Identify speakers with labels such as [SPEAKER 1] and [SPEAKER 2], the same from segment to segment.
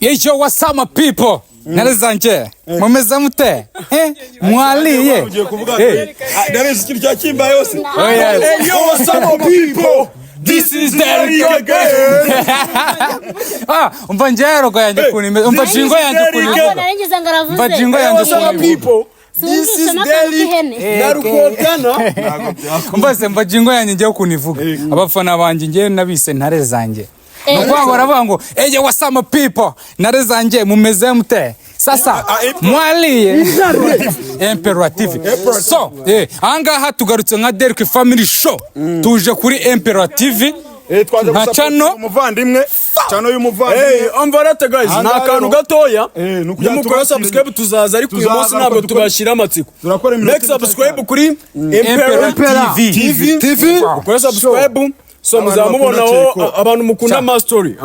[SPEAKER 1] Yejo wasama people. Narazanje. Mumeze mute? Mwaliye.
[SPEAKER 2] Nareze ikintu cya Kimba yose.
[SPEAKER 1] Yo wasama people. This is Derek again. Umva njero kwa yanje kunime. Umva jingo yanje kunime. Umva jingo yanje kunime.
[SPEAKER 2] This is Derek. Narukotana.
[SPEAKER 1] Umva jingo yanje ngiye kunivuga. Abafana banje ngiye nabise ntare zanje. Nokwango rabango eje wasama people. Ntare zanje mumeze mute? Sasa mwaliye imperative. So angaha tugarutse nka Derek Family Show. Tuje kuri imperative.
[SPEAKER 2] Twaje gusaba umuvandimwe cyano y'umuvandimwe.
[SPEAKER 3] Umva guys nta kantu gatoya. Nimukora subscribe tuzaza ariko uyu munsi ntabwo tubashira amatsiko. Next subscribe kuri imperative TV. Ukora subscribe so muzamubonaho abantu mukunda amastory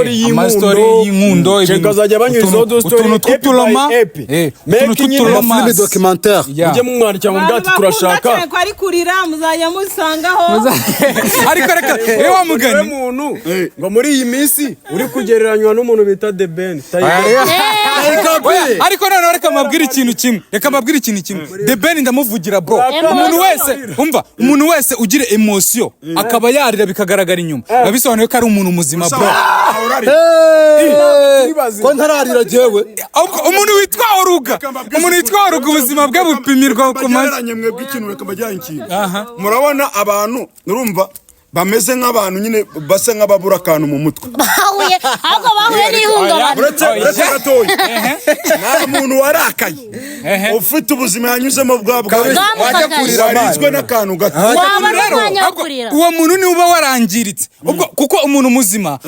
[SPEAKER 3] y'inkundo kazajya banyurizaho
[SPEAKER 1] utuntu tw'utuloma
[SPEAKER 3] film documentaire mujye mumwandikira mu bwati turashaka
[SPEAKER 4] ari kurira muzajya musangaho
[SPEAKER 1] ariko reka wa mugani
[SPEAKER 3] umuntu ngo muri iyi minsi uri kugereranywa n'umuntu bita The Ben
[SPEAKER 1] ariko none reka mabwira ikintu kimwe The Ben ndamuvugira bro umuntu wese ugira emotion akaba yarira bikagaragara inyuma nabisobanuye ko ari umuntu muzima bro
[SPEAKER 3] ko ntararira jewe
[SPEAKER 1] umuntu witwa Oruga ubuzima bwe bupimirwa ku
[SPEAKER 2] mazanye mwebwe ikintu reka bajyanye ikintu murabona abantu urumva bameze nk'abantu nyine base nk'ababura akantu mu mutwe
[SPEAKER 4] bahuye n'ihungabana
[SPEAKER 2] uretse gatoya nta muntu warakaye ufite ubuzima yanyuzemo bwabwo
[SPEAKER 1] wajya kurira
[SPEAKER 2] warizwe n'akantu gato
[SPEAKER 1] uwo muntu ni uba warangiritse kuko umuntu muzima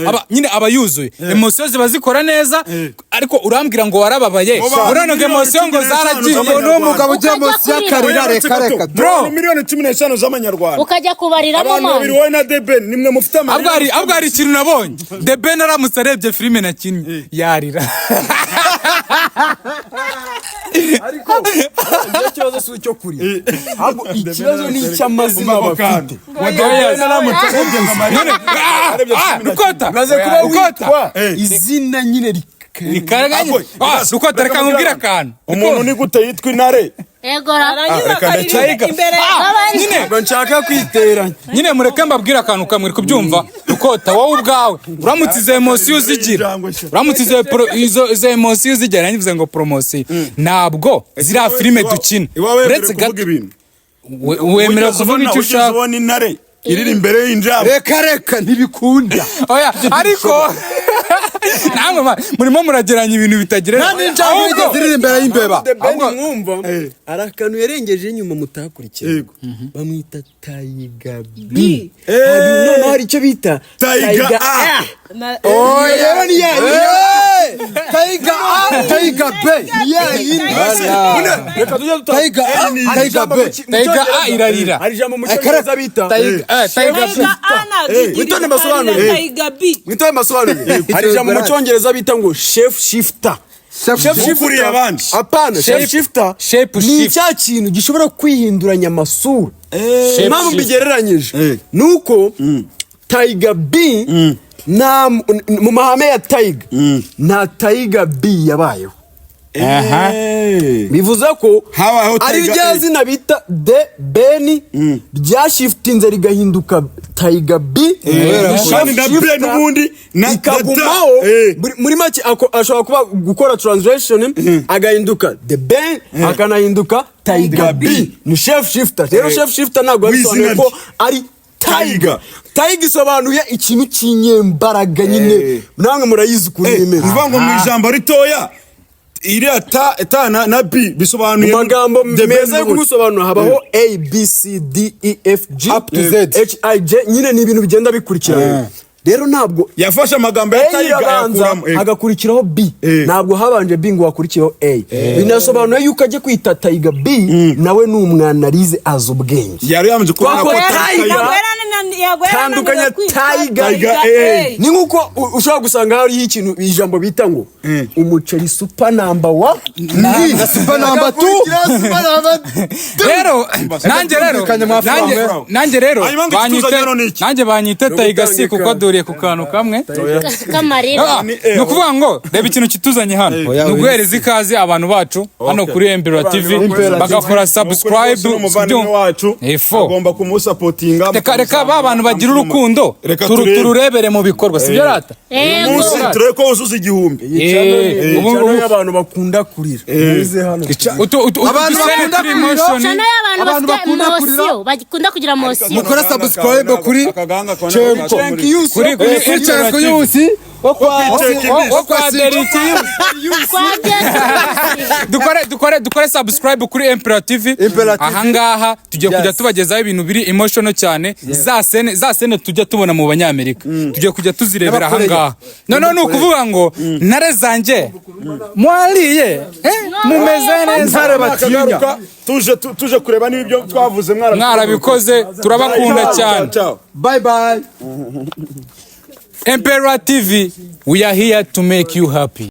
[SPEAKER 1] aba yuzuye emotion ziba zikora neza ariko urambwira ngo warababaye urano emotion ngo zaragiye
[SPEAKER 3] n'umugabo ujya munsi y'akarira reka
[SPEAKER 2] bro miliyoni 15 z'amanyarwanda
[SPEAKER 4] ukajya kubariramo
[SPEAKER 2] mama na The Ben nimwe mufite
[SPEAKER 1] amari abwari ikintu nabonye The Ben aramutse arebye filime nakinnye yarira
[SPEAKER 3] ariko ikibazo si cyo kuri ahubwo ikibazo ni icy'amazina bafite
[SPEAKER 1] rukota
[SPEAKER 3] maze kuba witwa izina nyine
[SPEAKER 1] rikaraganye rukota reka nkubwira akantu
[SPEAKER 2] umuntu ni gute yitwa intare
[SPEAKER 4] ego rarangiza imbere
[SPEAKER 3] nyine nshaka kwiteranya
[SPEAKER 1] nyine mureke mbabwira akantu kamwe kubyumva rukota wowe ubwawe uramutse izo emotion uzigira izo emotion uzigira nanyivuze ngo promotion ntabwo zira filime dukina
[SPEAKER 2] uretse kuvuga ibintu
[SPEAKER 1] wemera kuvuga icyo ushaka
[SPEAKER 2] ubona intare iriri imbere y'injabo
[SPEAKER 3] reka ntibikunda
[SPEAKER 1] oya ariko namwe murimo murageranya ibintu bitagerera
[SPEAKER 3] nani njabo ziri imbere y'imbeba ahubwo mwumva arakanu yarengeje inyuma mutakurikira bamwita Tiger B none hari icyo bita Tiger A oya ni ya Tiger B Tiger B irarira
[SPEAKER 1] hari jambo mu cyongereza bita
[SPEAKER 3] Witone masobanuro hari jambo mu cyongereza bita ngo chef shifter
[SPEAKER 2] kuri abandi
[SPEAKER 3] apana chef shifter ni cya kintu gishobora kwihinduranya amasura mpamvu mbigereranyije nuko Tiger B mu mahame ya Tiger nta Tiger B yabayeho bivuze ko ari rya zina bita The Ben ryashiftinze rigahinduka Tiger B
[SPEAKER 2] n'ubundi
[SPEAKER 3] nakagumaho muri make ashobora kuba gukora translation agahinduka The Ben akanahinduka Tiger B ni chef shifter rero chef shifter ntabwo abisobanuye ko ari Tiger isobanuye ikintu cy'inyembaraga nyine namwe murayizi kuri imeze
[SPEAKER 2] bivuga ngo mu ijambo ritoya iriya ta na B bisobanuye
[SPEAKER 3] amagambo meza yo kugusobanura habaho A B C D E F G
[SPEAKER 2] up to Z
[SPEAKER 3] H I J nyine ni ibintu bigenda bikurikirana rero ntabwo
[SPEAKER 2] yafashe amagambo ya Tiger
[SPEAKER 3] ayakuramo agakurikiraho B ntabwo habanje B ngo wakurikiyeho A binasobanuye yuko ajye kwita Tiger B nawe ni umwanalize azubwenge
[SPEAKER 2] yari yamuje kubona ko
[SPEAKER 3] tandukanya Tiger ni nkuko ushobora gusanga hariho ikintu ijambo bita ngo umuceri super number 1 na super number 2
[SPEAKER 1] rero nanjye rero banyite Tiger C kuko twaturiye ku kantu kamwe
[SPEAKER 4] kamarira
[SPEAKER 1] ni ukuvuga ngo reba ikintu kituzanye hano ni uguhereza ikaze abantu bacu hano kuri Impera TV bagakora subscribe
[SPEAKER 2] wacu agomba kumusapotinga
[SPEAKER 1] reka ba bantu bagira urukundo tururebere mu bikorwa sibyo rata
[SPEAKER 2] umunsi turebe ko uzuza igihumbi
[SPEAKER 3] ubu abantu bakunda kurira muze hano
[SPEAKER 1] abantu bakunda kurira
[SPEAKER 4] cyane abantu bakunda kugira emotion
[SPEAKER 3] mukora subscribe kuri kuri yusi
[SPEAKER 1] dukore subscribe kuri Impera TV ahangaha tugiye kujya tubagezaho ibintu biri emotional cyane za sene tujya tubona mu banyamerika tugiye kujya tuzirebera ahangaha none ni ukuvuga ngo ntare zanjye mwariye mumeze neza
[SPEAKER 2] tuje kureba n'ibyo twavuze
[SPEAKER 1] mwarabikoze turabakunda cyane
[SPEAKER 3] bye bye
[SPEAKER 1] Impera TV, we are here to make you happy.